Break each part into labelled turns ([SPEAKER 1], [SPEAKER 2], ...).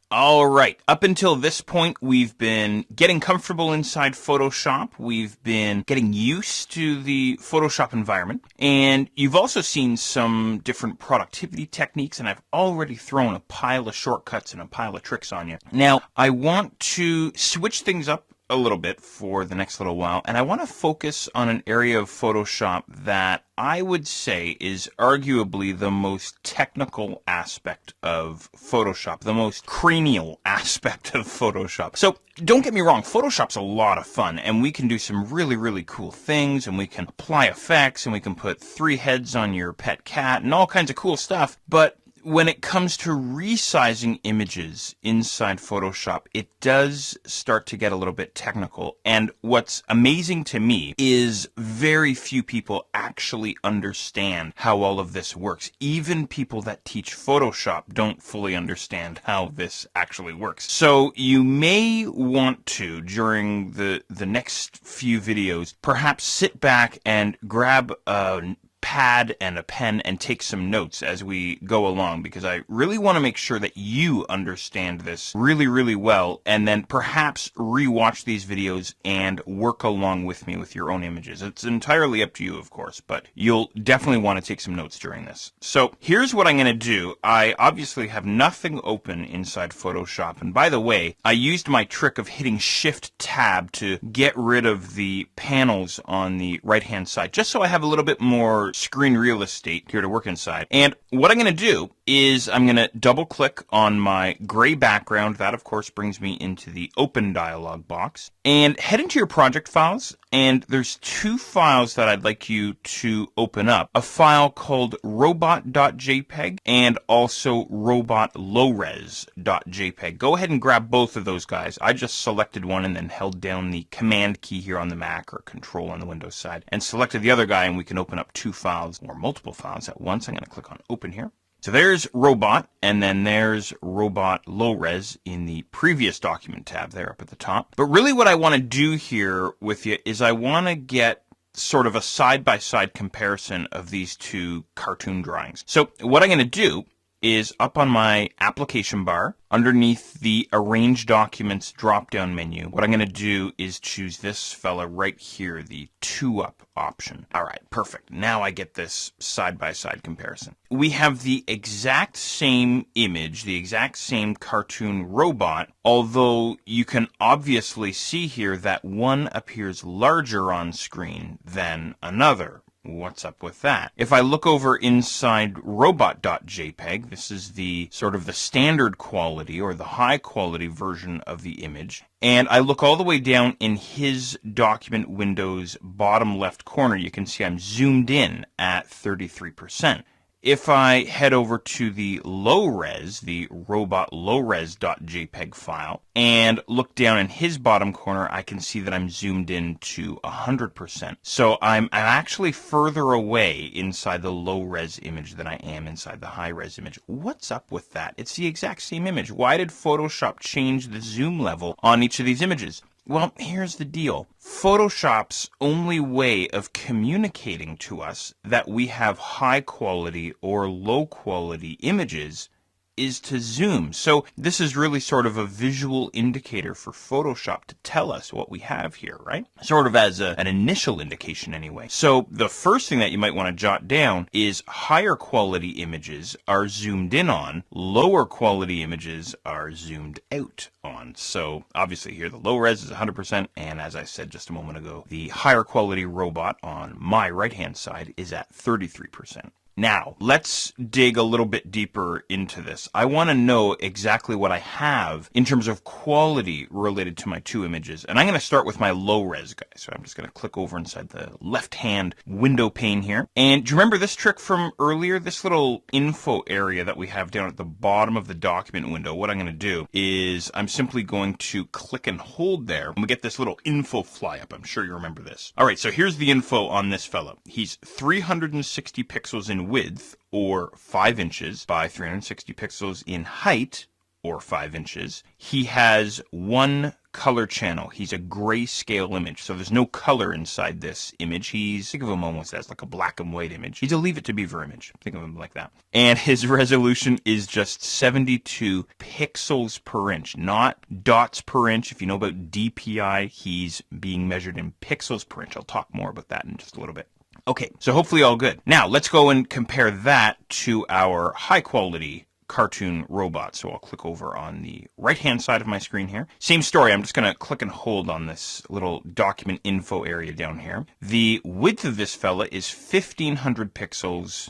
[SPEAKER 1] All right, up until this point, we've been getting comfortable inside Photoshop. We've been getting used to the Photoshop environment. And you've also seen some different productivity techniques, and I've already thrown a pile of shortcuts and a pile of tricks on you. Now, I want to switch things up a little bit for the next little while, and I want to focus on an area of Photoshop that I would say is arguably the most technical aspect of Photoshop, the most cranial aspect of Photoshop. So don't get me wrong, Photoshop's a lot of fun, and we can do some really, really cool things, and we can apply effects, and we can put 3 heads on your pet cat, and all kinds of cool stuff, but when it comes to resizing images inside Photoshop, it does start to get a little bit technical. And what's amazing to me is very few people actually understand how all of this works. Even people that teach Photoshop don't fully understand how this actually works. So you may want to, during the next few videos, perhaps sit back and grab a pad and a pen and take some notes as we go along, because I really want to make sure that you understand this really, really well, and then perhaps rewatch these videos and work along with me with your own images. It's entirely up to you, of course, but you'll definitely want to take some notes during this. So here's what I'm going to do. I obviously have nothing open inside Photoshop, and by the way, I used my trick of hitting Shift-Tab to get rid of the panels on the right-hand side, just so I have a little bit more screen real estate here to work inside. And what I'm going to do is I'm going to double click on my gray background. That, of course, brings me into the open dialog box, and head into your project files. And there's 2 files that I'd like you to open up. A file called robot.jpg and also robotlowres.jpg. Go ahead and grab both of those guys. I just selected one and then held down the command key here on the Mac, or control on the Windows side, and selected the other guy, and we can open up 2 files or multiple files at once. I'm going to click on open here. So there's robot, and then there's robot low res in the previous document tab there up at the top. But really what I want to do here with you is I want to get sort of a side-by-side comparison of these 2 cartoon drawings. So what I'm going to do is up on my application bar, underneath the Arrange Documents drop-down menu, what I'm going to do is choose this fella right here, the 2-up option. All right, perfect. Now I get this side-by-side comparison. We have the exact same image, the exact same cartoon robot, although you can obviously see here that one appears larger on screen than another. What's up with that? If I look over inside robot.jpg, this is the sort of the standard quality or the high quality version of the image, and I look all the way down in his document window's bottom left corner, you can see I'm zoomed in at 33%. If I head over to the low res, the robotlowres.jpg file, and look down in his bottom corner, I can see that I'm zoomed in to 100%. So I'm actually further away inside the low res image than I am inside the high res image. What's up with that? It's the exact same image. Why did Photoshop change the zoom level on each of these images? Well, here's the deal. Photoshop's only way of communicating to us that we have high quality or low quality images is to zoom. So this is really sort of a visual indicator for Photoshop to tell us what we have here, right? Sort of as an initial indication anyway. So the first thing that you might want to jot down is higher quality images are zoomed in on, lower quality images are zoomed out on. So obviously here the low res is 100%, and as I said just a moment ago, the higher quality robot on my right hand side is at 33%. Now, let's dig a little bit deeper into this. I want to know exactly what I have in terms of quality related to my 2 images. And I'm going to start with my low-res guy. So I'm just going to click over inside the left-hand window pane here. And do you remember this trick from earlier? This little info area that we have down at the bottom of the document window. What I'm going to do is I'm simply going to click and hold there. And we get this little info fly-up. I'm sure you remember this. All right, so here's the info on this fellow. He's 360 pixels in width, or 5 inches by 360 pixels in height, or 5 inches. He has one color channel. He's a grayscale image, so there's no color inside this image. Think of him almost as like a black and white image. He's a Leave It to Beaver image. Think of him like that. And his resolution is just 72 pixels per inch, not dots per inch. If you know about DPI, he's being measured in pixels per inch. I'll talk more about that in just a little bit. Okay, so hopefully all good. Now, let's go and compare that to our high quality cartoon robot. So I'll click over on the right-hand side of my screen here. Same story. I'm just going to click and hold on this little document info area down here. The width of this fella is 1500 pixels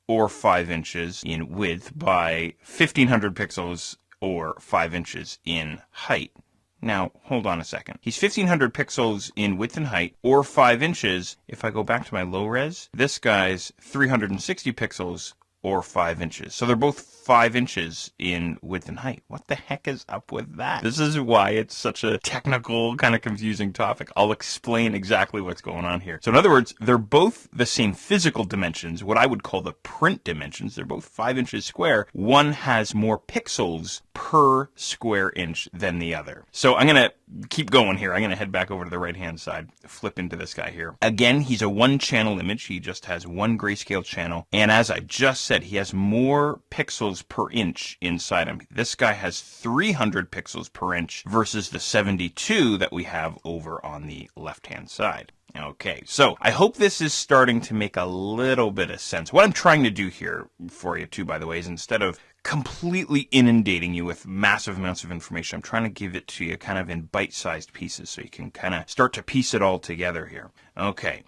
[SPEAKER 1] or 5 inches in width by 1500 pixels or 5 inches in height. Now, hold on a second. He's 1500 pixels in width and height, or 5 inches. If I go back to my low res, this guy's 360 pixels, or 5 inches. So they're both 5 inches in width and height. What the heck is up with that? This is why it's such a technical, kind of confusing topic. I'll explain exactly what's going on here. So in other words, they're both the same physical dimensions, what I would call the print dimensions. They're both 5 inches square. One has more pixels per square inch than the other. So I'm going to keep going here. I'm going to head back over to the right-hand side, flip into this guy here. Again, he's a one-channel image. He just has one grayscale channel. And as I just said, he has more pixels per inch inside him. This guy has 300 pixels per inch versus the 72 that we have over on the left-hand side. Okay, so I hope this is starting to make a little bit of sense. What I'm trying to do here for you too, by the way, is instead of completely inundating you with massive amounts of information, I'm trying to give it to you kind of in bite-sized pieces so you can kind of start to piece it all together here. Okay.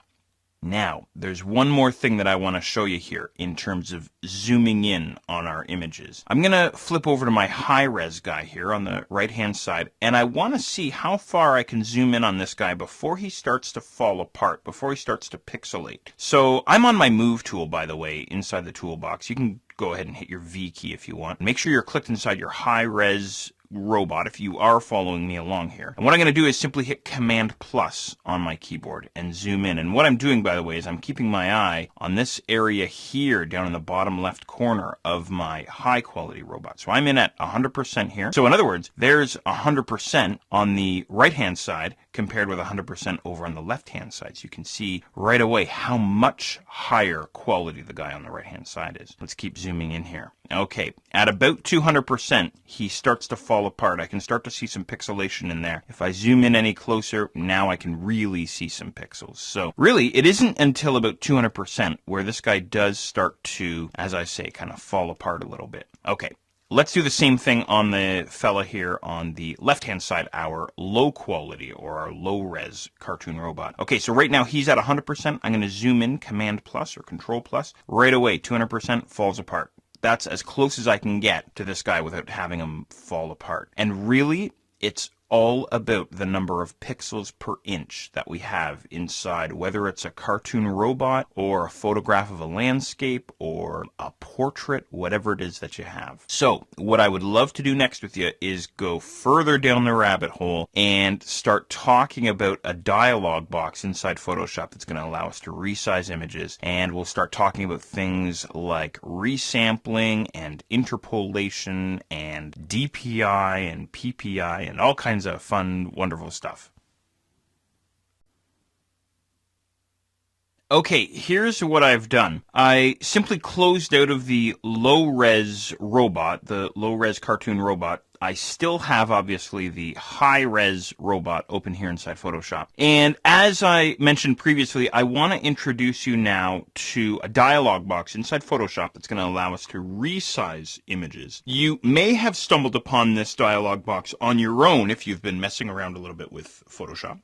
[SPEAKER 1] Now, there's one more thing that I want to show you here in terms of zooming in on our images. I'm going to flip over to my high-res guy here on the right-hand side, and I want to see how far I can zoom in on this guy before he starts to fall apart, before he starts to pixelate. So I'm on my Move tool, by the way, inside the toolbox. You can go ahead and hit your V key if you want. Make sure you're clicked inside your high-res robot if you are following me along here. And what I'm going to do is simply hit Command plus on my keyboard and zoom in. And what I'm doing, by the way, is I'm keeping my eye on this area here down in the bottom left corner of my high quality robot. So I'm in at 100% here. So in other words, there's 100% on the right hand side compared with 100% over on the left hand side. So you can see right away how much higher quality the guy on the right hand side is. Let's keep zooming in here. Okay, at about 200%, he starts to fall apart. I can start to see some pixelation in there. If I zoom in any closer, now I can really see some pixels. So really, it isn't until about 200% where this guy does start to, as I say, kind of fall apart a little bit. Okay. Let's do the same thing on the fella here on the left-hand side, our low quality or our low-res cartoon robot. Okay, so right now he's at 100%. I'm going to zoom in, Command plus or Control plus. Right away, 200% falls apart. That's as close as I can get to this guy without having him fall apart. And really, it's all about the number of pixels per inch that we have inside, whether it's a cartoon robot or a photograph of a landscape or a portrait, whatever it is that you have. So what I would love to do next with you is go further down the rabbit hole and start talking about a dialog box inside Photoshop that's going to allow us to resize images. And we'll start talking about things like resampling and interpolation and DPI and PPI and all kinds of fun, wonderful stuff. Okay, here's what I've done. I simply closed out of the low-res robot, the low-res cartoon robot. I still have, obviously, the high-res robot open here inside Photoshop. And as I mentioned previously, I want to introduce you now to a dialog box inside Photoshop that's going to allow us to resize images. You may have stumbled upon this dialog box on your own if you've been messing around a little bit with Photoshop.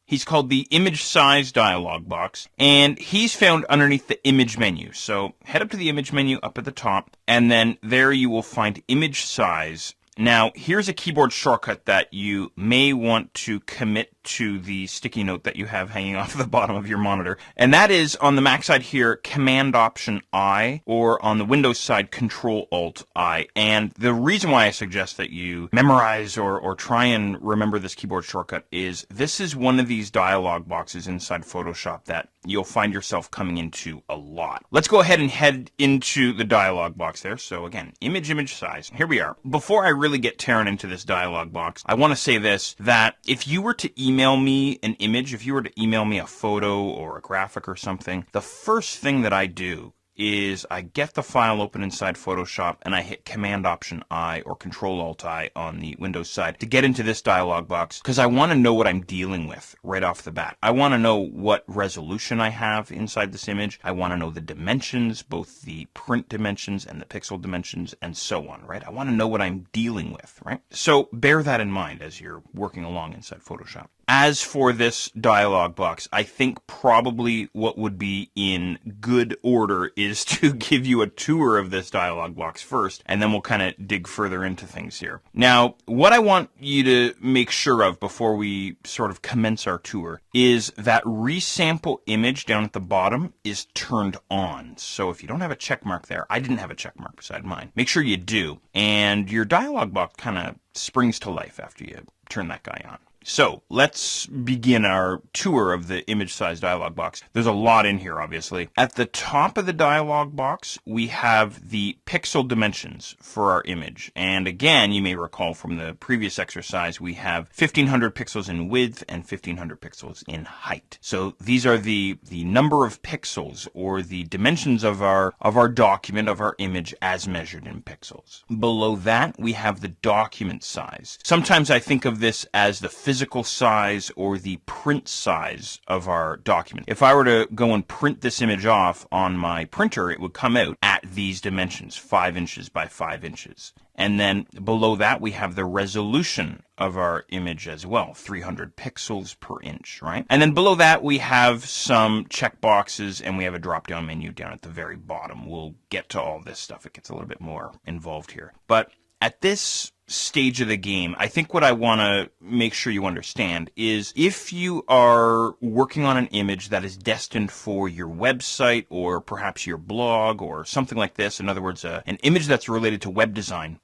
[SPEAKER 1] He's called the Image Size dialog box, and he's found underneath the Image menu. So head up to the Image menu up at the top, and then there you will find Image Size. Now, here's a keyboard shortcut that you may want to commit to the sticky note that you have hanging off the bottom of your monitor. And that is, on the Mac side here, Command-Option-I, or on the Windows side, Control-Alt-I. And the reason why I suggest that you memorize or try and remember this keyboard shortcut is this is one of these dialog boxes inside Photoshop that you'll find yourself coming into a lot. Let's go ahead and head into the dialog box there. So again, image size. Here we are. Before I really get tearing into this dialog box, I want to say this, that if you were to email me an image, if you were to email me a photo or a graphic or something, the first thing that I do is I get the file open inside Photoshop and I hit Command-Option-I or Control-Alt-I on the Windows side to get into this dialog box, because I want to know what I'm dealing with right off the bat. I want to know what resolution I have inside this image. I want to know the dimensions, both the print dimensions and the pixel dimensions and so on, right? I want to know what I'm dealing with, right? So bear that in mind as you're working along inside Photoshop. As for this dialog box, I think probably what would be in good order is to give you a tour of this dialog box first, and then we'll kind of dig further into things here. Now, what I want you to make sure of before we sort of commence our tour is that resample image down at the bottom is turned on. So if you don't have a check mark there, I didn't have a check mark beside mine. Make sure you do, and your dialog box kind of springs to life after you turn that guy on. So let's begin our tour of the image size dialog box. There's a lot in here, obviously. At the top of the dialog box, we have the pixel dimensions for our image. And again, you may recall from the previous exercise, we have 1500 pixels in width and 1500 pixels in height. So these are the number of pixels or the dimensions of our document, of our image as measured in pixels. Below that, we have the document size. Sometimes I think of this as the physical size or the print size of our document. If I were to go and print this image off on my printer, it would come out at these dimensions, 5 inches by 5 inches. And then below that, we have the resolution of our image as well, 300 pixels per inch, right? And then below that, we have some checkboxes and we have a drop-down menu down at the very bottom. We'll get to all this stuff. It gets a little bit more involved here. But at this stage of the game, I think what I want to make sure you understand is if you are working on an image that is destined for your website or perhaps your blog or something like this, in other words, an image that's related to web design,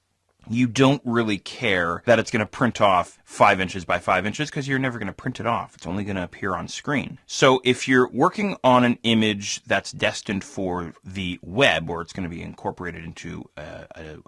[SPEAKER 1] you don't really care that it's going to print off 5 inches by 5 inches because you're never going to print it off. It's only going to appear on screen. So if you're working on an image that's destined for the web, or it's going to be incorporated into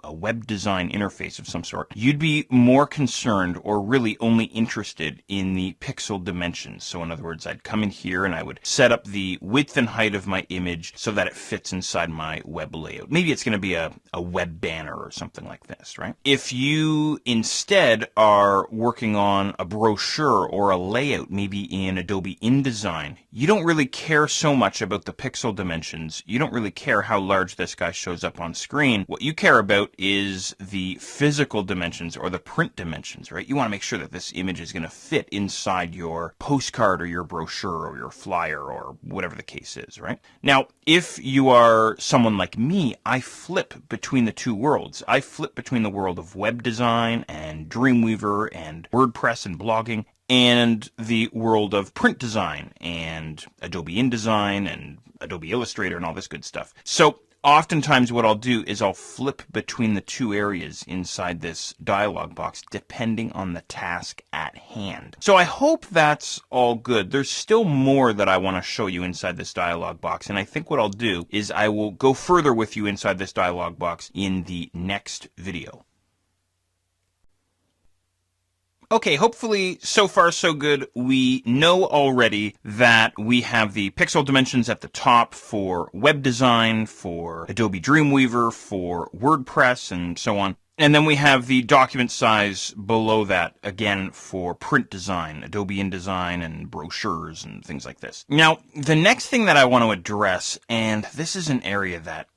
[SPEAKER 1] a web design interface of some sort, you'd be more concerned or really only interested in the pixel dimensions. So in other words, I'd come in here and I would set up the width and height of my image so that it fits inside my web layout. Maybe it's going to be a web banner or something like this, right? If you instead are working on a brochure or a layout, maybe in Adobe InDesign, you don't really care so much about the pixel dimensions. You don't really care how large this guy shows up on screen. What you care about is the physical dimensions or the print dimensions, right? You want to make sure that this image is going to fit inside your postcard or your brochure or your flyer or whatever the case is, right? Now, if you are someone like me, I flip between the two worlds. I flip between the world of web design and Dreamweaver and WordPress and blogging and the world of print design and Adobe InDesign and Adobe Illustrator and all this good stuff. So oftentimes what I'll do is I'll flip between the two areas inside this dialog box depending on the task at hand. So I hope that's all good. There's still more that I want to show you inside this dialog box, and I think what I'll do is I will go further with you inside this dialog box in the next video. Okay, hopefully so far so good. We know already that we have the pixel dimensions at the top for web design, for Adobe Dreamweaver, for WordPress, and so on. And then we have the document size below that, again, for print design, Adobe InDesign, and brochures, and things like this. Now, the next thing that I want to address, and this is an area that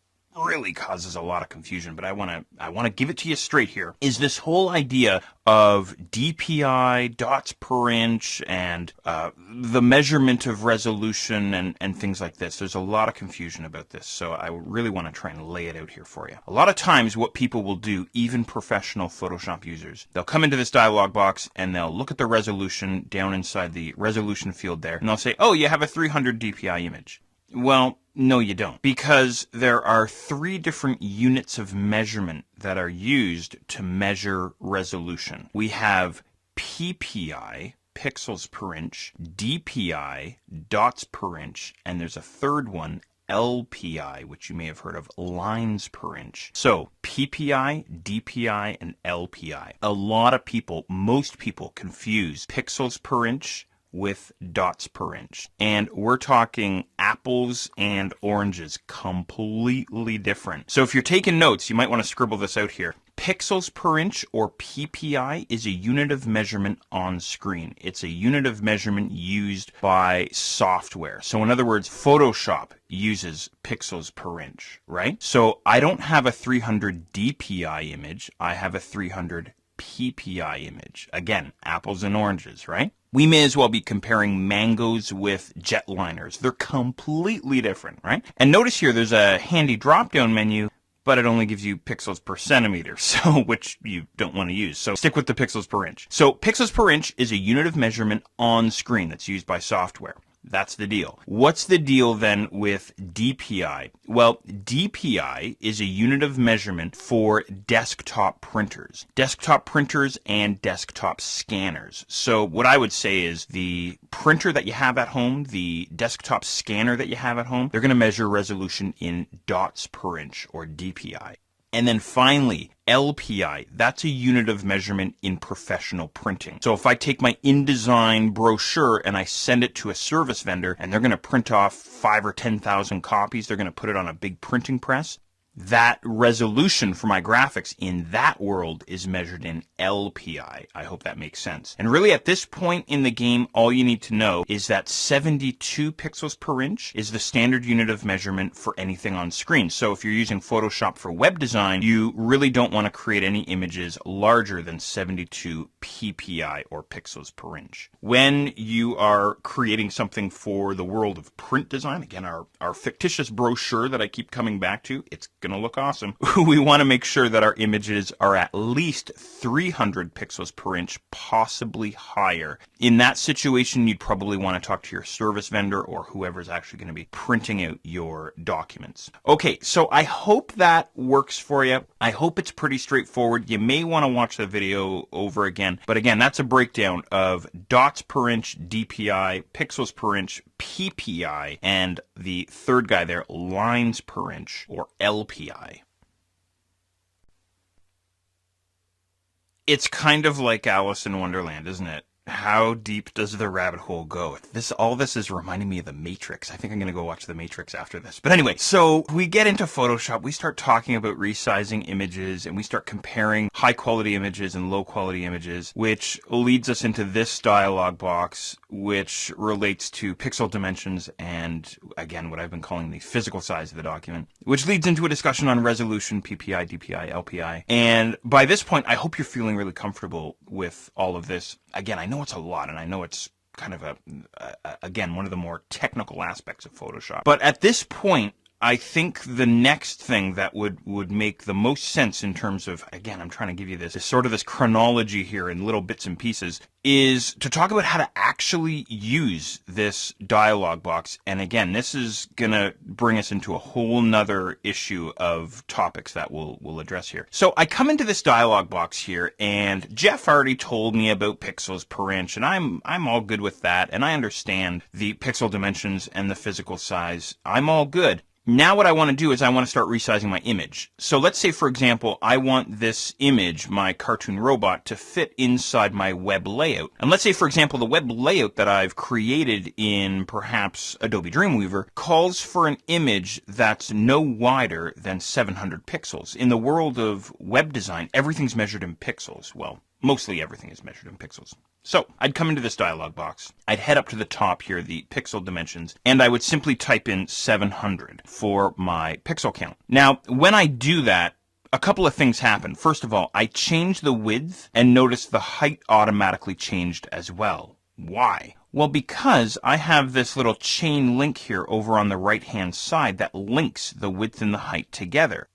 [SPEAKER 1] really causes a lot of confusion, but I want to give it to you straight here, is this whole idea of DPI, dots per inch, and the measurement of resolution and things like this. There's a lot of confusion about this, so I really want to try and lay it out here for you. A lot of times what people will do, even professional Photoshop users, they'll come into this dialog box and they'll look at the resolution down inside the resolution field there, and they'll say, oh, you have a 300 DPI image. Well, no, you don't, because there are 3 different units of measurement that are used to measure resolution. We have PPI, pixels per inch, DPI, dots per inch, and there's a third one, LPI, which you may have heard of, lines per inch. So PPI, DPI, and LPI. A lot of people, most people, confuse pixels per inch with dots per inch. And we're talking apples and oranges, completely different. So if you're taking notes, you might want to scribble this out here. Pixels per inch, or PPI, is a unit of measurement on screen. It's a unit of measurement used by software. So in other words, Photoshop uses pixels per inch, right? So I don't have a 300 DPI image. I have a 300 PPI image. Again, apples and oranges, right? We may as well be comparing mangoes with jetliners. They're completely different, right? And notice here there's a handy drop-down menu, but it only gives you pixels per centimeter, so which you don't want to use. So stick with the pixels per inch. So pixels per inch is a unit of measurement on screen that's used by software. That's the deal. What's the deal then with DPI? Well, DPI is a unit of measurement for desktop printers. Desktop printers and desktop scanners. So what I would say is the printer that you have at home, the desktop scanner that you have at home, they're going to measure resolution in dots per inch, or DPI. And then finally, LPI, that's a unit of measurement in professional printing. So if I take my InDesign brochure and I send it to a service vendor and they're going to print off 5,000 or 10,000 copies, they're going to put it on a big printing press, that resolution for my graphics in that world is measured in LPI. I hope that makes sense. And really at this point in the game, all you need to know is that 72 pixels per inch is the standard unit of measurement for anything on screen. So if you're using Photoshop for web design, you really don't want to create any images larger than 72 PPI, or pixels per inch. When you are creating something for the world of print design, again, our fictitious brochure that I keep coming back to, it's going to look awesome. We want to make sure that our images are at least 300 pixels per inch, possibly higher. In that situation, you'd probably want to talk to your service vendor or whoever's actually going to be printing out your documents. Okay, so I hope that works for you. I hope it's pretty straightforward. You may want to watch the video over again. But again, that's a breakdown of dots per inch, DPI, pixels per inch, PPI, and the third guy there, lines per inch, or LPI. It's kind of like Alice in Wonderland, isn't it? How deep does the rabbit hole go? All this is reminding me of The Matrix. I think I'm going to go watch The Matrix after this. But anyway, so we get into Photoshop, we start talking about resizing images, and we start comparing high-quality images and low-quality images, which leads us into this dialog box, which relates to pixel dimensions and, again, what I've been calling the physical size of the document, which leads into a discussion on resolution, PPI, DPI, LPI. And by this point, I hope you're feeling really comfortable with all of this. Again, I know it's a lot, and I know it's kind of again, one of the more technical aspects of Photoshop. But at this point, I think the next thing that would make the most sense in terms of, again, I'm trying to give you this sort of this chronology here in little bits and pieces, is to talk about how to actually use this dialog box. And again, this is going to bring us into a whole nother issue of topics that we'll address here. So I come into this dialog box here, and Jeff already told me about pixels per inch, and I'm all good with that, and I understand the pixel dimensions and the physical size. I'm all good. Now what I want to do is I want to start resizing my image. So let's say, for example, I want this image, my cartoon robot, to fit inside my web layout. And let's say, for example, the web layout that I've created in perhaps Adobe Dreamweaver calls for an image that's no wider than 700 pixels. In the world of web design, everything's measured in pixels. Well, mostly everything is measured in pixels. So I'd come into this dialog box, I'd head up to the top here, the pixel dimensions, and I would simply type in 700 for my pixel count. Now, when I do that, a couple of things happen. First of all, I change the width and notice the height automatically changed as well. Why? Well, because I have this little chain link here over on the right-hand side that links the width and the height together.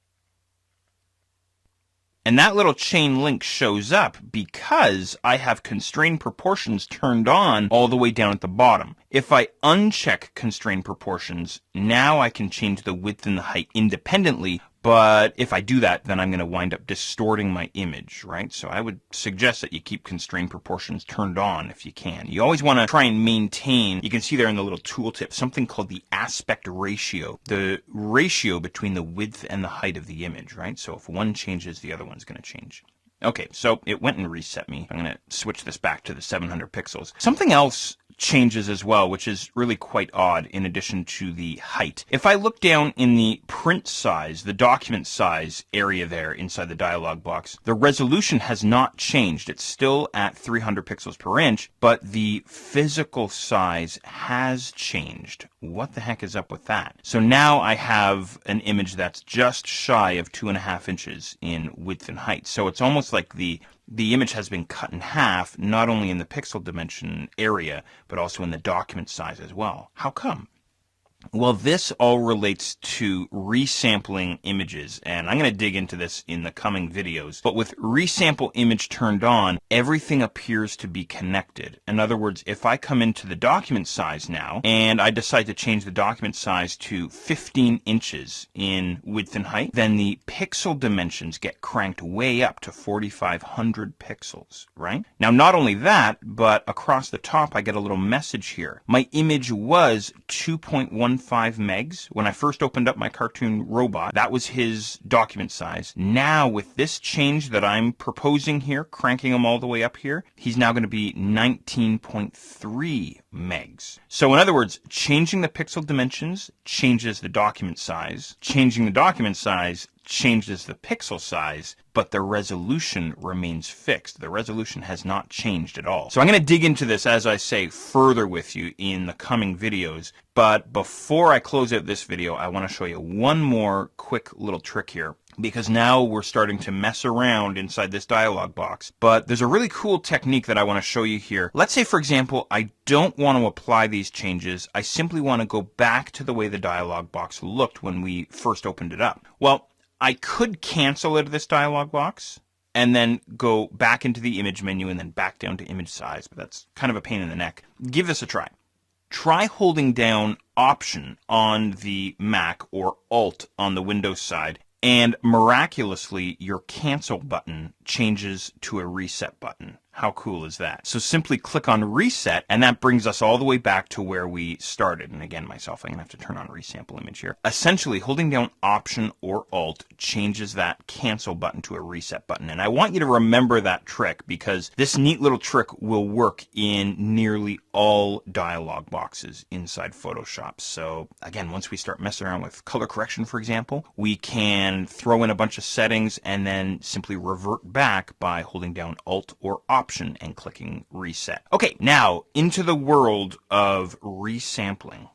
[SPEAKER 1] And that little chain link shows up because I have constrained proportions turned on all the way down at the bottom. If I uncheck constrained proportions, now I can change the width and the height independently. But if I do that, then I'm going to wind up distorting my image, right? So I would suggest that you keep constrained proportions turned on if you can. You always want to try and maintain, you can see there in the little tooltip, something called the aspect ratio, the ratio between the width and the height of the image, right? So if one changes, the other one's going to change. Okay, so it went and reset me. I'm going to switch this back to the 700 pixels. Something else changes as well, which is really quite odd in addition to the height. If I look down in the print size, the document size area there inside the dialog box, the resolution has not changed. It's still at 300 pixels per inch, but the physical size has changed. What the heck is up with that? So now I have an image that's just shy of 2.5 inches in width and height. So it's almost like the image has been cut in half, not only in the pixel dimension area, but also in the document size as well. How come? Well, this all relates to resampling images, and I'm going to dig into this in the coming videos. But with resample image turned on, everything appears to be connected. In other words, if I come into the document size now, and I decide to change the document size to 15 inches in width and height, then the pixel dimensions get cranked way up to 4,500 pixels, right? Now, not only that, but across the top, I get a little message here. My image was 2.15 megs. When I first opened up my cartoon robot, that was his document size. Now, with this change that I'm proposing here, cranking him all the way up here, he's now going to be 19.3 megs. So in other words, changing the pixel dimensions changes the document size. Changing the document size changes the pixel size, but the resolution remains fixed. The resolution has not changed at all. So I'm going to dig into this, as I say, further with you in the coming videos. But before I close out this video, I want to show you one more quick little trick here, because now we're starting to mess around inside this dialog box. But there's a really cool technique that I want to show you here. Let's say, for example, I don't want to apply these changes. I simply want to go back to the way the dialog box looked when we first opened it up. Well, I could cancel out of this dialog box and then go back into the image menu and then back down to image size, but that's kind of a pain in the neck. Give this a try. Try holding down Option on the Mac or Alt on the Windows side, and miraculously your cancel button changes to a reset button. How cool is that? So simply click on reset, and that brings us all the way back to where we started. And again, myself, I'm going to have to turn on resample image here. Essentially, holding down Option or Alt changes that cancel button to a reset button. And I want you to remember that trick, because this neat little trick will work in nearly all dialog boxes inside Photoshop. So again, once we start messing around with color correction, for example, we can throw in a bunch of settings and then simply revert back by holding down Alt or Option and clicking reset. Okay, now into the world of resampling.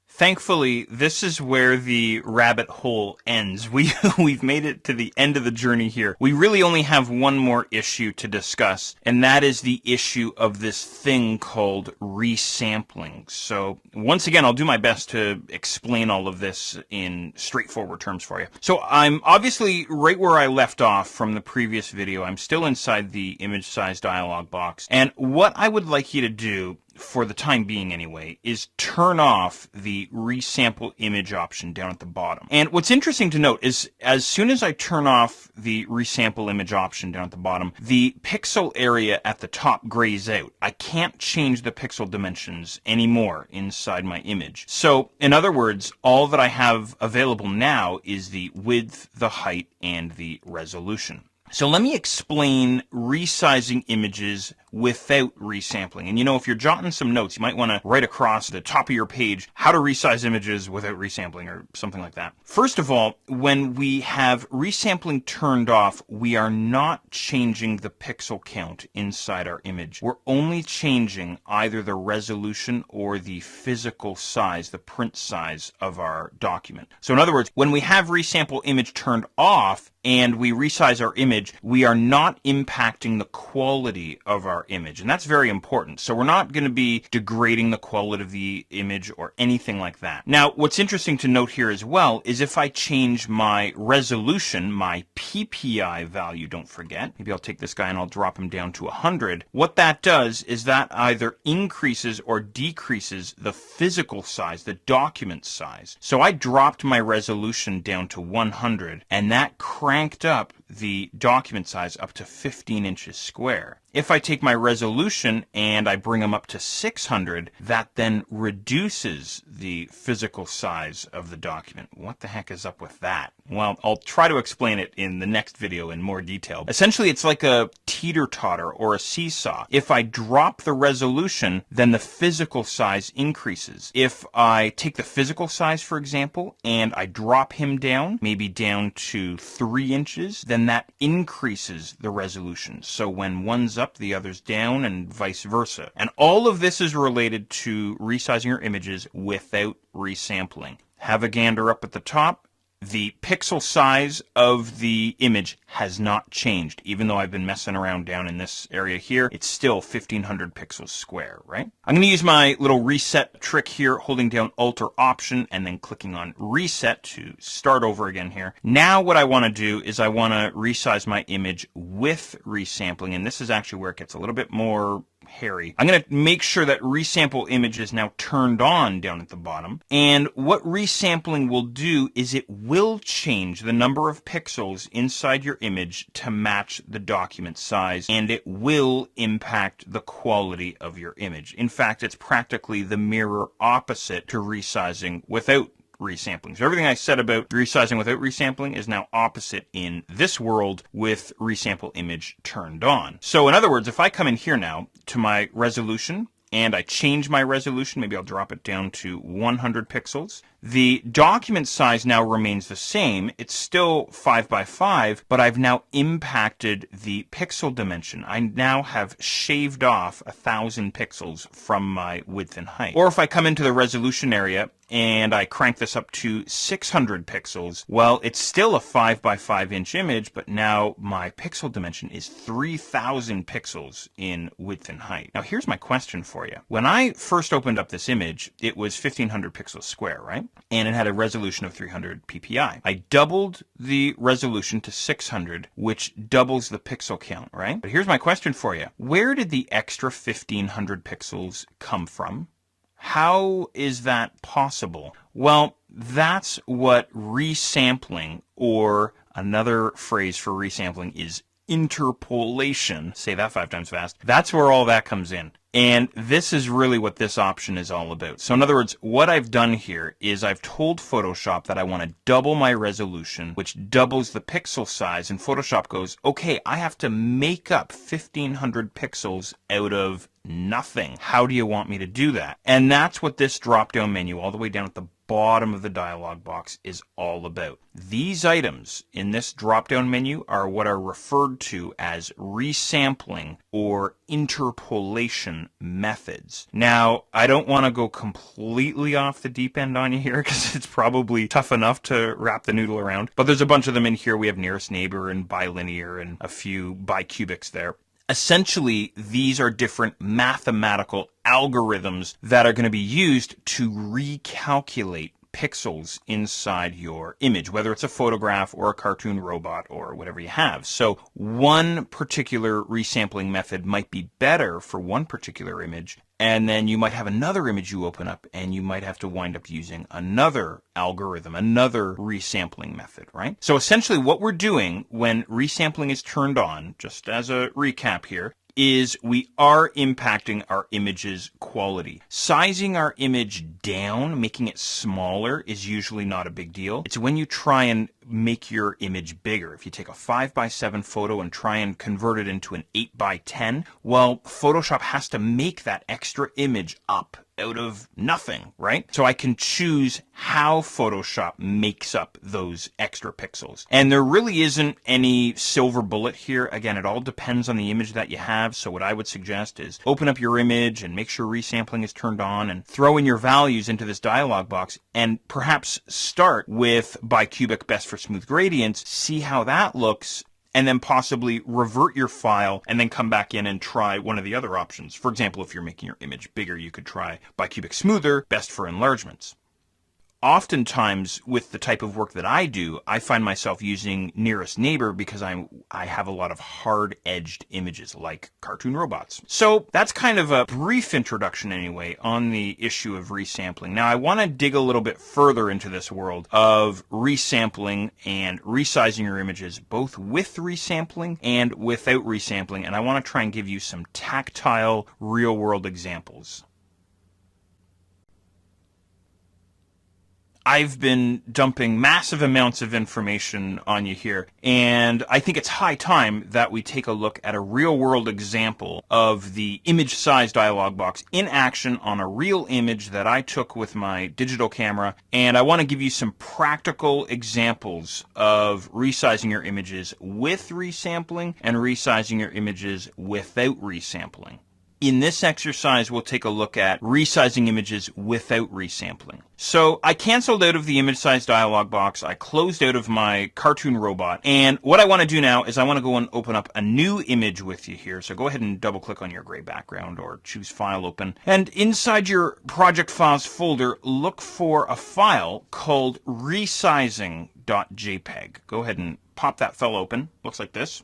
[SPEAKER 1] Thankfully, this is where the rabbit hole ends. We've made it to the end of the journey here. We really only have one more issue to discuss, and that is the issue of this thing called resampling. So once again, I'll do my best to explain all of this in straightforward terms for you. So I'm obviously right where I left off from the previous video. I'm still inside the image size dialog box, and what I would like you to do, for the time being anyway, is turn off the resample image option down at the bottom. And what's interesting to note is as soon as I turn off the resample image option down at the bottom, the pixel area at the top grays out. I can't change the pixel dimensions anymore inside my image. So in other words, all that I have available now is the width, the height, and the resolution. So let me explain resizing images without resampling. And you know, if you're jotting some notes, you might want to write across the top of your page how to resize images without resampling or something like that. First of all, when we have resampling turned off, we are not changing the pixel count inside our image. We're only changing either the resolution or the physical size, the print size of our document. So in other words, when we have resample image turned off and we resize our image, we are not impacting the quality of our image. And that's very important. So we're not going to be degrading the quality of the image or anything like that. Now, what's interesting to note here as well is if I change my resolution, my PPI value, don't forget, maybe I'll take this guy and I'll drop him down to 100. What that does is that either increases or decreases the physical size, the document size. So I dropped my resolution down to 100, and that cranked up the document size up to 15 inches square. If I take my resolution and I bring them up to 600, that then reduces the physical size of the document. What the heck is up with that? Well, I'll try to explain it in the next video in more detail. Essentially, it's like a teeter-totter or a seesaw. If I drop the resolution, then the physical size increases. If I take the physical size, for example, and I drop him down, maybe down to 3 inches, then that increases the resolution. So when one's up, the other's down, and vice versa. And all of this is related to resizing your images without resampling. Have a gander up at the top. The pixel size of the image has not changed. Even though I've been messing around down in this area here, it's still 1500 pixels square, right? I'm going to use my little reset trick here, holding down Alt or Option and then clicking on Reset to start over again here. Now what I want to do is I want to resize my image with resampling, and this is actually where it gets a little bit more hairy. I'm going to make sure that resample image is now turned on down at the bottom. And what resampling will do is it will change the number of pixels inside your image to match the document size, and it will impact the quality of your image. In fact, it's practically the mirror opposite to resizing without resampling. So everything I said about resizing without resampling is now opposite in this world with resample image turned on. So in other words, if I come in here now to my resolution and I change my resolution, maybe I'll drop it down to 100 pixels. The document size now remains the same. It's still 5 by 5, but I've now impacted the pixel dimension. I now have shaved off 1,000 pixels from my width and height. Or if I come into the resolution area and I crank this up to 600 pixels, well, it's still a 5 by 5 inch image, but now my pixel dimension is 3,000 pixels in width and height. Now here's my question for you. When I first opened up this image, it was 1500 pixels square, right? And it had a resolution of 300 PPI. I doubled the resolution to 600, which doubles the pixel count, right? But here's my question for you. Where did the extra 1500 pixels come from? How is that possible? Well, that's what resampling, or another phrase for resampling is interpolation. Say that 5 times fast. That's where all that comes in. And this is really what this option is all about. So in other words, what I've done here is I've told Photoshop that I want to double my resolution, which doubles the pixel size. And Photoshop goes, okay, I have to make up 1500 pixels out of nothing. How do you want me to do that? And that's what this drop-down menu all the way down at the bottom of the dialog box is all about. These items in this drop-down menu are what are referred to as resampling or interpolation methods. Now, I don't want to go completely off the deep end on you here because it's probably tough enough to wrap the noodle around, but there's a bunch of them in here. We have nearest neighbor and bilinear and a few bicubics there. Essentially, these are different mathematical algorithms that are going to be used to recalculate pixels inside your image, whether it's a photograph or a cartoon robot or whatever you have. So one particular resampling method might be better for one particular image, and then you might have another image you open up and you might have to wind up using another algorithm, another resampling method, right? So essentially what we're doing when resampling is turned on, just as a recap here, is we are impacting our image's quality. Sizing our image down, making it smaller, is usually not a big deal. It's when you try and make your image bigger. If you take a 5:7 photo and try and convert it into an 8:10, well, Photoshop has to make that extra image up out of nothing, right? So I can choose how Photoshop makes up those extra pixels. And there really isn't any silver bullet here. Again, it all depends on the image that you have. So what I would suggest is open up your image and make sure resampling is turned on and throw in your values into this dialog box and perhaps start with bicubic best for smooth gradients, see how that looks, and then possibly revert your file and then come back in and try one of the other options. For example, if you're making your image bigger, you could try bicubic smoother, best for enlargements. Oftentimes, with the type of work that I do, I find myself using nearest neighbor because I have a lot of hard-edged images like cartoon robots. So that's kind of a brief introduction anyway on the issue of resampling. Now I want to dig a little bit further into this world of resampling and resizing your images, both with resampling and without resampling, and I want to try and give you some tactile, real-world examples. I've been dumping massive amounts of information on you here, and I think it's high time that we take a look at a real-world example of the image size dialog box in action on a real image that I took with my digital camera, and I want to give you some practical examples of resizing your images with resampling and resizing your images without resampling. In this exercise, we'll take a look at resizing images without resampling. So I canceled out of the image size dialog box. I closed out of my cartoon robot. And what I want to do now is I want to go and open up a new image with you here. So go ahead and double click on your gray background or choose File, Open. And inside your Project Files folder, look for a file called resizing.jpg. Go ahead and pop that file open. Looks like this.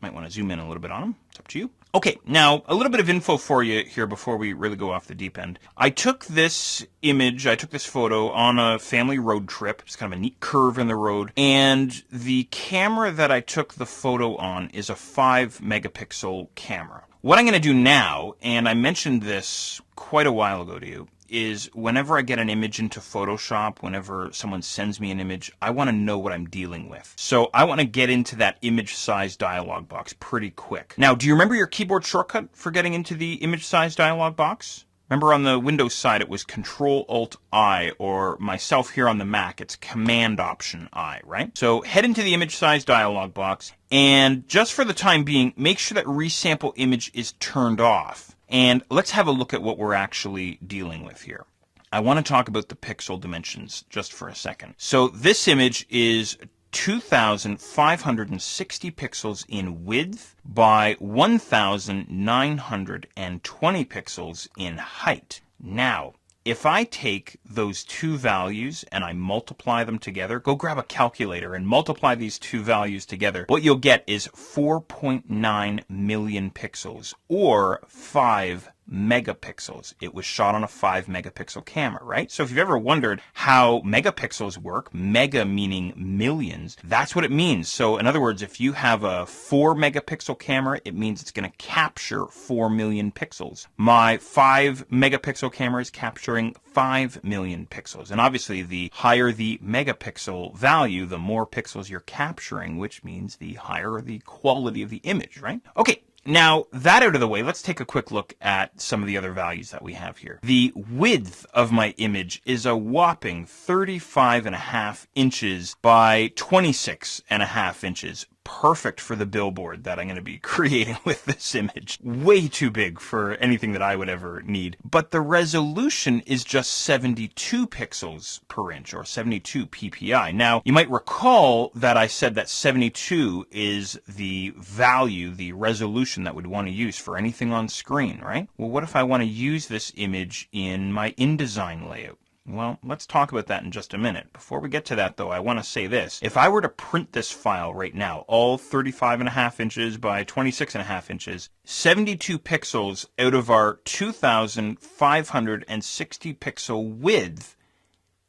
[SPEAKER 1] Might want to zoom in a little bit on them. It's up to you. Okay, now a little bit of info for you here before we really go off the deep end. I took this image, I took this photo on a family road trip. It's kind of a neat curve in the road. And the camera that I took the photo on is a 5-megapixel camera. What I'm going to do now, and I mentioned this quite a while ago to you, is whenever I get an image into Photoshop, whenever someone sends me an image, I want to know what I'm dealing with. So I want to get into that image size dialog box pretty quick. Now, do you remember your keyboard shortcut for getting into the image size dialog box? Remember on the Windows side it was Control-Alt-I, or myself here on the Mac, it's Command-Option-I, right? So head into the image size dialog box, and just for the time being, make sure that resample image is turned off. And let's have a look at what we're actually dealing with here. I want to talk about the pixel dimensions just for a second. So this image is 2,560 pixels in width by 1,920 pixels in height. Now, if I take those two values and I multiply them together, go grab a calculator and multiply these two values together, what you'll get is 4.9 million pixels, or 5 megapixels. It was shot on a 5-megapixel camera, right? So if you've ever wondered how megapixels work, mega meaning millions, that's what it means. So in other words, if you have a 4-megapixel camera, it means it's going to capture 4 million pixels. My 5-megapixel camera is capturing 5 million pixels. And obviously, the higher the megapixel value, the more pixels you're capturing, which means the higher the quality of the image, right? Okay. Now, that out of the way, let's take a quick look at some of the other values that we have here. The width of my image is a whopping 35.5 inches by 26.5 inches. Perfect for the billboard that I'm going to be creating with this image. Way too big for anything that I would ever need. But the resolution is just 72 pixels per inch, or 72 PPI. Now, you might recall that I said that 72 is the value, the resolution that we'd want to use for anything on screen, right? Well, what if I want to use this image in my InDesign layout? Well, let's talk about that in just a minute. Before we get to that, though, I want to say this. If I were to print this file right now, all 35.5 inches by 26.5 inches, 72 pixels out of our 2,560 pixel width,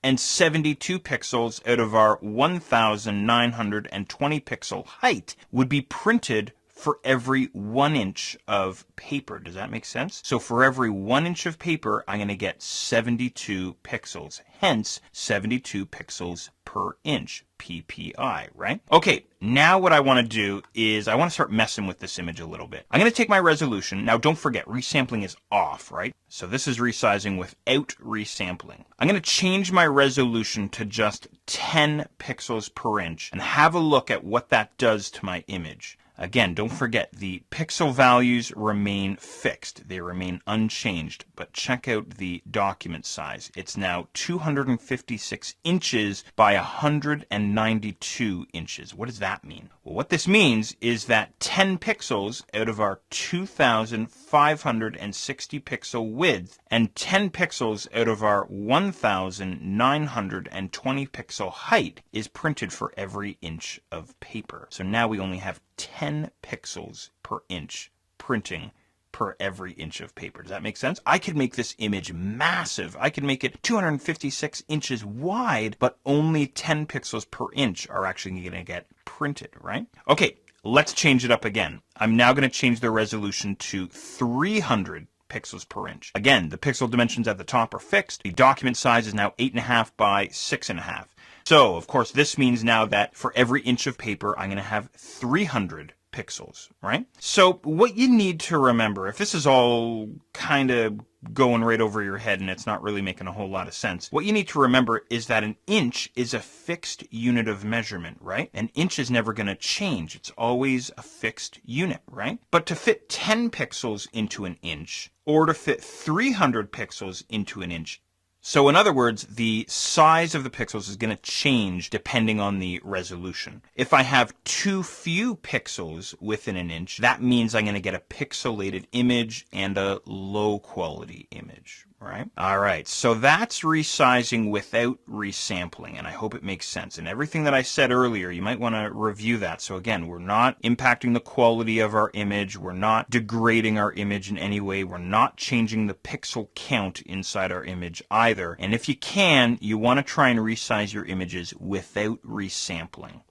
[SPEAKER 1] and 72 pixels out of our 1,920 pixel height would be printed for every 1 inch of paper. Does that make sense? So for every 1 inch of paper, I'm going to get 72 pixels. Hence, 72 pixels per inch, PPI, right? Okay, now what I want to do is I want to start messing with this image a little bit. I'm going to take my resolution. Now, don't forget, resampling is off, right? So this is resizing without resampling. I'm going to change my resolution to just 10 pixels per inch and have a look at what that does to my image. Again, don't forget, the pixel values remain fixed. They remain unchanged. But check out the document size. It's now 256 inches by 192 inches. What does that mean? Well, what this means is that 10 pixels out of our 2,560 pixel width and 10 pixels out of our 1,920 pixel height is printed for every inch of paper. So now we only have 10 pixels per inch printing per every inch of paper. Does that make sense? I could make this image massive. I could make it 256 inches wide, but only 10 pixels per inch are actually going to get printed, right? Okay, let's change it up again. I'm now going to change the resolution to 300 pixels per inch. Again, the pixel dimensions at the top are fixed. The document size is now 8.5 by 6.5. So, of course, this means now that for every inch of paper, I'm going to have 300 pixels, right? So what you need to remember, if this is all kind of going right over your head and it's not really making a whole lot of sense, what you need to remember is that an inch is a fixed unit of measurement, right? An inch is never going to change. It's always a fixed unit, right? But to fit 10 pixels into an inch or to fit 300 pixels into an inch, so in other words, the size of the pixels is going to change depending on the resolution. If I have too few pixels within an inch, that means I'm going to get a pixelated image and a low quality image, right? All right, so that's resizing without resampling, and I hope it makes sense. And everything that I said earlier, you might want to review that. So again, we're not impacting the quality of our image. We're not degrading our image in any way. We're not changing the pixel count inside our image either. And if you can, you want to try and resize your images without resampling.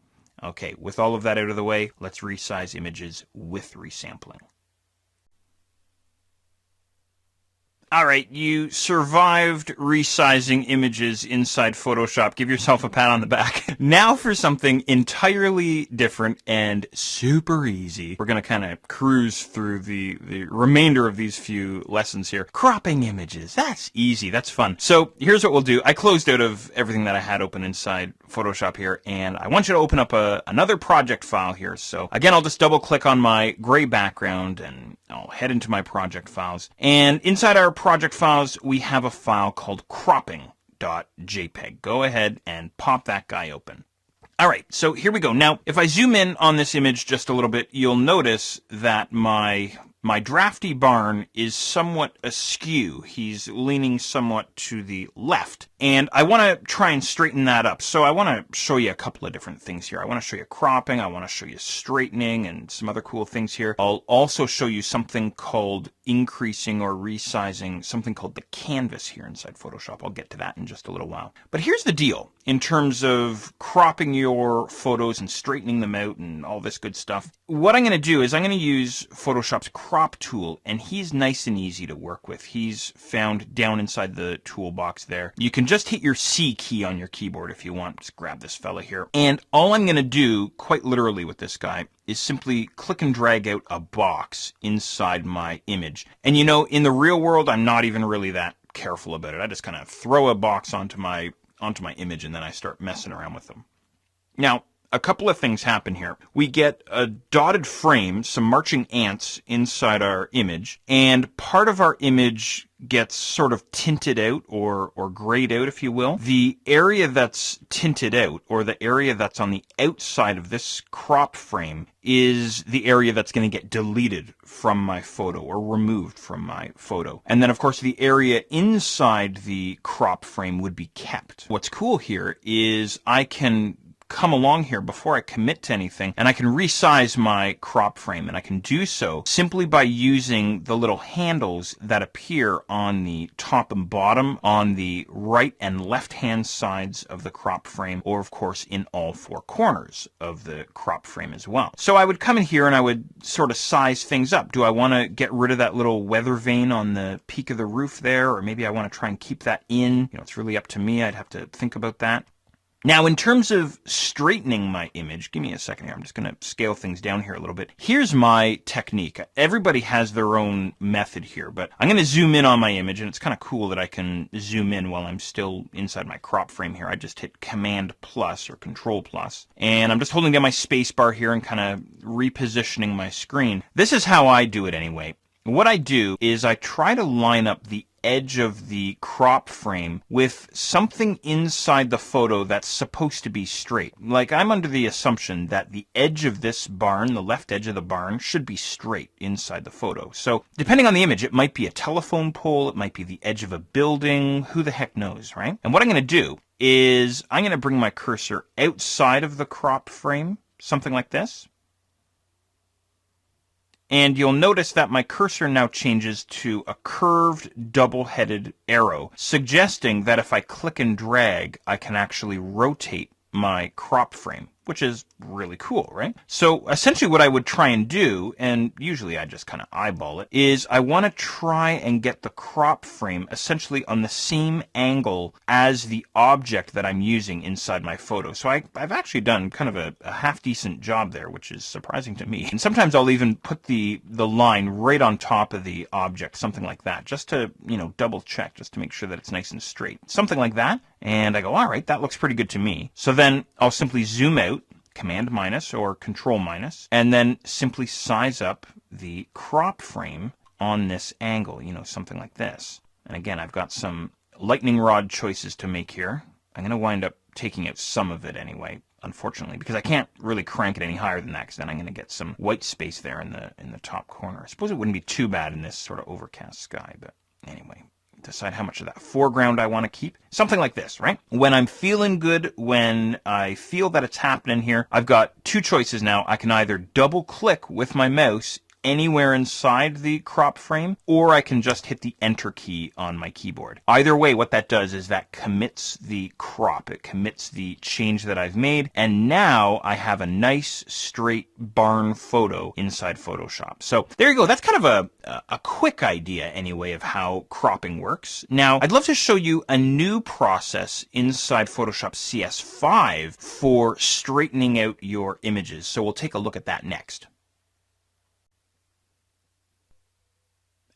[SPEAKER 1] Okay, with all of that out of the way, let's resize images with resampling. All right, you survived resizing images inside Photoshop. Give yourself a pat on the back. Now for something entirely different and super easy. We're going to kind of cruise through the remainder of these few lessons here. Cropping images. That's easy. That's fun. So here's what we'll do. I closed out of everything that I had open inside Photoshop here, and I want you to open up another project file here. So again, I'll just double click on my gray background and I'll head into my project files. And inside our project files, we have a file called cropping.jpg. Go ahead and pop that guy open. All right, so here we go. Now, if I zoom in on this image just a little bit, you'll notice that my drafty barn is somewhat askew. He's leaning somewhat to the left. And I want to try and straighten that up. So I want to show you a couple of different things here. I want to show you cropping. I want to show you straightening and some other cool things here. I'll also show you something called increasing or resizing, something called the canvas here inside Photoshop. I'll get to that in just a little while. But here's the deal in terms of cropping your photos and straightening them out and all this good stuff. What I'm going to do is I'm going to use Photoshop's crop tool, and he's nice and easy to work with. He's found down inside the toolbox there. You can just hit your C key on your keyboard if you want. Just grab this fella here. And all I'm going to do, quite literally with this guy, is simply click and drag out a box inside my image. And you know, in the real world, I'm not even really that careful about it. I just kind of throw a box onto my image and then I start messing around with them. Now, a couple of things happen here. We get a dotted frame, some marching ants inside our image, and part of our image gets sort of tinted out or grayed out, if you will. The area that's tinted out, or the area that's on the outside of this crop frame, is the area that's going to get deleted from my photo or removed from my photo. And then, of course, the area inside the crop frame would be kept. What's cool here is I can come along here before I commit to anything, and I can resize my crop frame, and I can do so simply by using the little handles that appear on the top and bottom on the right and left hand sides of the crop frame, or of course in all four corners of the crop frame as well. So I would come in here and I would sort of size things up. Do I want to get rid of that little weather vane on the peak of the roof there, or maybe I want to try and keep that in? It's really up to me. I'd have to think about that. Now, in terms of straightening my image, give me a second here. I'm just going to scale things down here a little bit. Here's my technique. Everybody has their own method here, but I'm going to zoom in on my image, and it's kind of cool that I can zoom in while I'm still inside my crop frame here. I just hit Command plus or Control plus, and I'm just holding down my space bar here and kind of repositioning my screen. This is how I do it anyway. What I do is I try to line up the edge of the crop frame with something inside the photo that's supposed to be straight. Like, I'm under the assumption that the edge of this barn, the left edge of the barn, should be straight inside the photo. So depending on the image, it might be a telephone pole, it might be the edge of a building, who the heck knows, right? And what I'm going to do is I'm going to bring my cursor outside of the crop frame, something like this. And you'll notice that my cursor now changes to a curved double-headed arrow, suggesting that if I click and drag, I can actually rotate my crop frame, which is really cool, right? So essentially what I would try and do, and usually I just kind of eyeball it, is I want to try and get the crop frame essentially on the same angle as the object that I'm using inside my photo. So I've actually done kind of a half-decent job there, which is surprising to me. And sometimes I'll even put the line right on top of the object, something like that, just to, double check, just to make sure that it's nice and straight. Something like that. And I go, all right, that looks pretty good to me. So then I'll simply zoom out, Command minus or Control minus, and then simply size up the crop frame on this angle, something like this. And again, I've got some lightning rod choices to make here. I'm going to wind up taking out some of it anyway, unfortunately, because I can't really crank it any higher than that, because then I'm going to get some white space there in the top corner. I suppose it wouldn't be too bad in this sort of overcast sky, but anyway. Decide how much of that foreground I want to keep. Something like this, right? When I'm feeling good, when I feel that it's happening here, I've got two choices now. I can either double click with my mouse anywhere inside the crop frame, or I can just hit the Enter key on my keyboard. Either way, what that does is that commits the crop. It commits the change that I've made, and now I have a nice, straight barn photo inside Photoshop. So there you go. That's kind of a quick idea, anyway, of how cropping works. Now, I'd love to show you a new process inside Photoshop CS5 for straightening out your images. So we'll take a look at that next.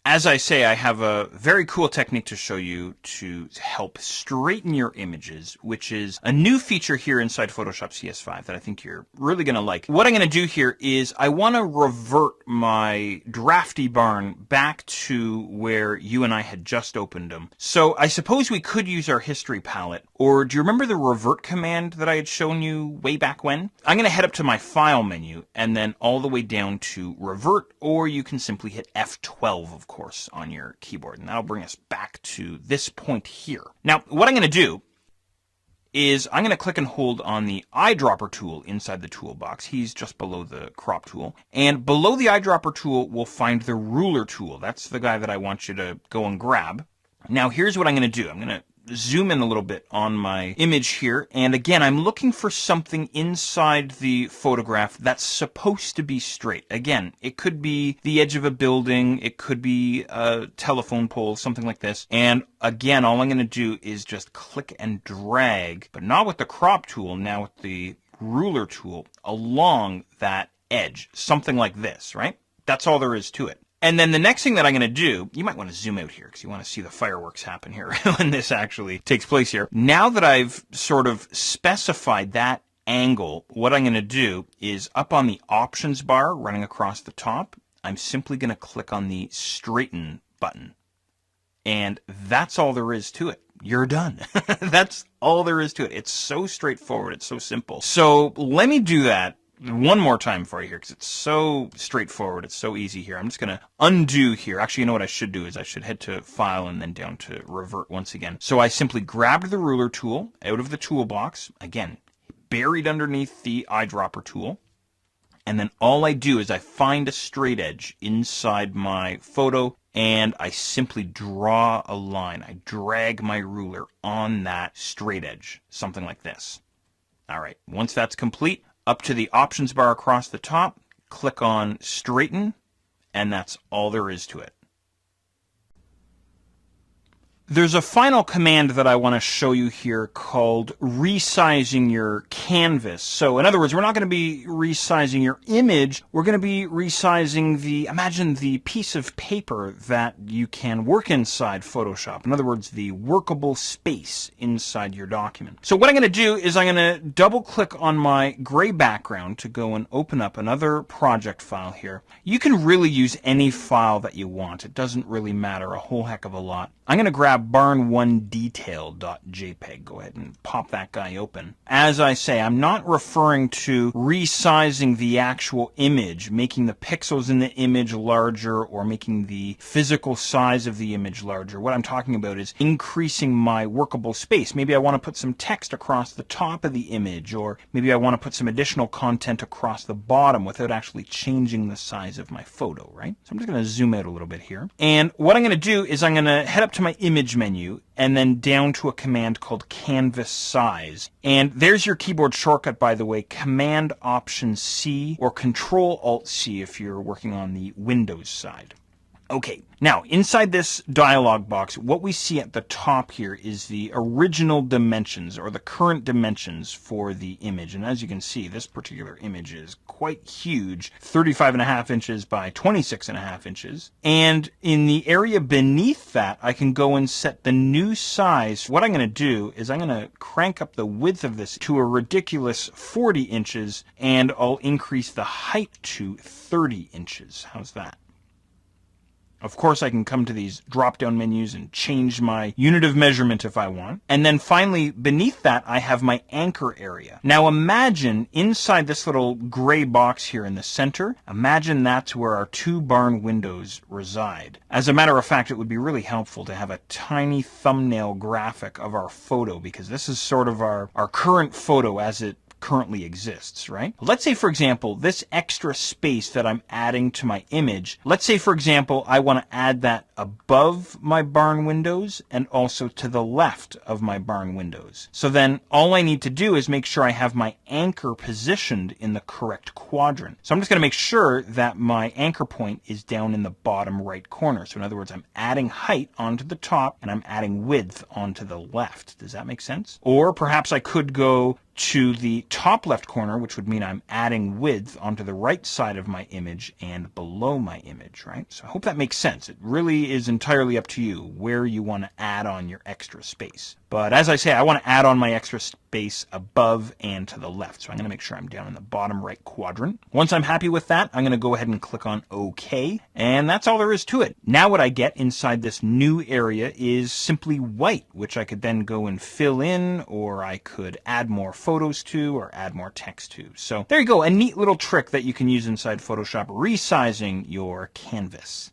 [SPEAKER 1] As I say, I have a very cool technique to show you to help straighten your images, which is a new feature here inside Photoshop CS5 that I think you're really going to like. What I'm going to do here is I want to revert my drafty barn back to where you and I had just opened them. So I suppose we could use our history palette, or do you remember the revert command that I had shown you way back when? I'm going to head up to my file menu and then all the way down to revert, or you can simply hit F12, of course, on your keyboard, and that'll bring us back to this point here. Now, what I'm going to do is I'm going to click and hold on the eyedropper tool inside the toolbox. He's just below the crop tool. And below the eyedropper tool, we'll find the ruler tool. That's the guy that I want you to go and grab. Now, here's what I'm going to do. I'm going to zoom in a little bit on my image here. And again, I'm looking for something inside the photograph that's supposed to be straight. Again, it could be the edge of a building. It could be a telephone pole, something like this. And again, all I'm going to do is just click and drag, but not with the crop tool, now with the ruler tool along that edge, something like this, right? That's all there is to it. And then the next thing that I'm going to do, you might want to zoom out here because you want to see the fireworks happen here when this actually takes place here. Now that I've sort of specified that angle, what I'm going to do is up on the options bar running across the top, I'm simply going to click on the straighten button. And that's all there is to it. You're done. That's all there is to it. It's so straightforward. It's so simple. So let me do that one more time for you here because it's so straightforward. It's so easy here. I'm just going to undo here. Actually, you know what I should do is I should head to File and then down to Revert once again. So I simply grabbed the ruler tool out of the toolbox. Again, buried underneath the eyedropper tool. And then all I do is I find a straight edge inside my photo and I simply draw a line. I drag my ruler on that straight edge, something like this. All right, once that's complete, up to the options bar across the top, click on Straighten, and that's all there is to it. There's a final command that I want to show you here called resizing your canvas. So in other words, we're not going to be resizing your image. We're going to be resizing imagine the piece of paper that you can work inside Photoshop. In other words, the workable space inside your document. So what I'm going to do is I'm going to double click on my gray background to go and open up another project file here. You can really use any file that you want. It doesn't really matter a whole heck of a lot. I'm going to grab barn1detail.jpg. Go ahead and pop that guy open. As I say, I'm not referring to resizing the actual image, making the pixels in the image larger or making the physical size of the image larger. What I'm talking about is increasing my workable space. Maybe I want to put some text across the top of the image, or maybe I want to put some additional content across the bottom without actually changing the size of my photo, right? So I'm just going to zoom out a little bit here. And what I'm going to do is I'm going to head up to my image menu and then down to a command called Canvas Size. And there's your keyboard shortcut, by the way, Command Option C or Control Alt C if you're working on the Windows side. Okay, now inside this dialog box, what we see at the top here is the original dimensions or the current dimensions for the image. And as you can see, this particular image is quite huge, 35.5 inches by 26.5 inches. And in the area beneath that, I can go and set the new size. What I'm going to do is I'm going to crank up the width of this to a ridiculous 40 inches, and I'll increase the height to 30 inches. How's that? Of course, I can come to these drop-down menus and change my unit of measurement if I want. And then finally, beneath that, I have my anchor area. Now imagine inside this little gray box here in the center, imagine that's where our two barn windows reside. As a matter of fact, it would be really helpful to have a tiny thumbnail graphic of our photo, because this is sort of our current photo as it currently exists, right? Let's say, for example, this extra space that I'm adding to my image, let's say, for example, I want to add that above my barn windows and also to the left of my barn windows. So then all I need to do is make sure I have my anchor positioned in the correct quadrant. So I'm just going to make sure that my anchor point is down in the bottom right corner. So in other words, I'm adding height onto the top and I'm adding width onto the left. Does that make sense? Or perhaps I could go to the top left corner, which would mean I'm adding width onto the right side of my image and below my image, right? So I hope that makes sense. It really is entirely up to you where you want to add on your extra space. But as I say, I want to add on my extra space above and to the left. So I'm going to make sure I'm down in the bottom right quadrant. Once I'm happy with that, I'm going to go ahead and click on OK. And that's all there is to it. Now what I get inside this new area is simply white, which I could then go and fill in, or I could add more photos to, or add more text to. So there you go, a neat little trick that you can use inside Photoshop, resizing your canvas.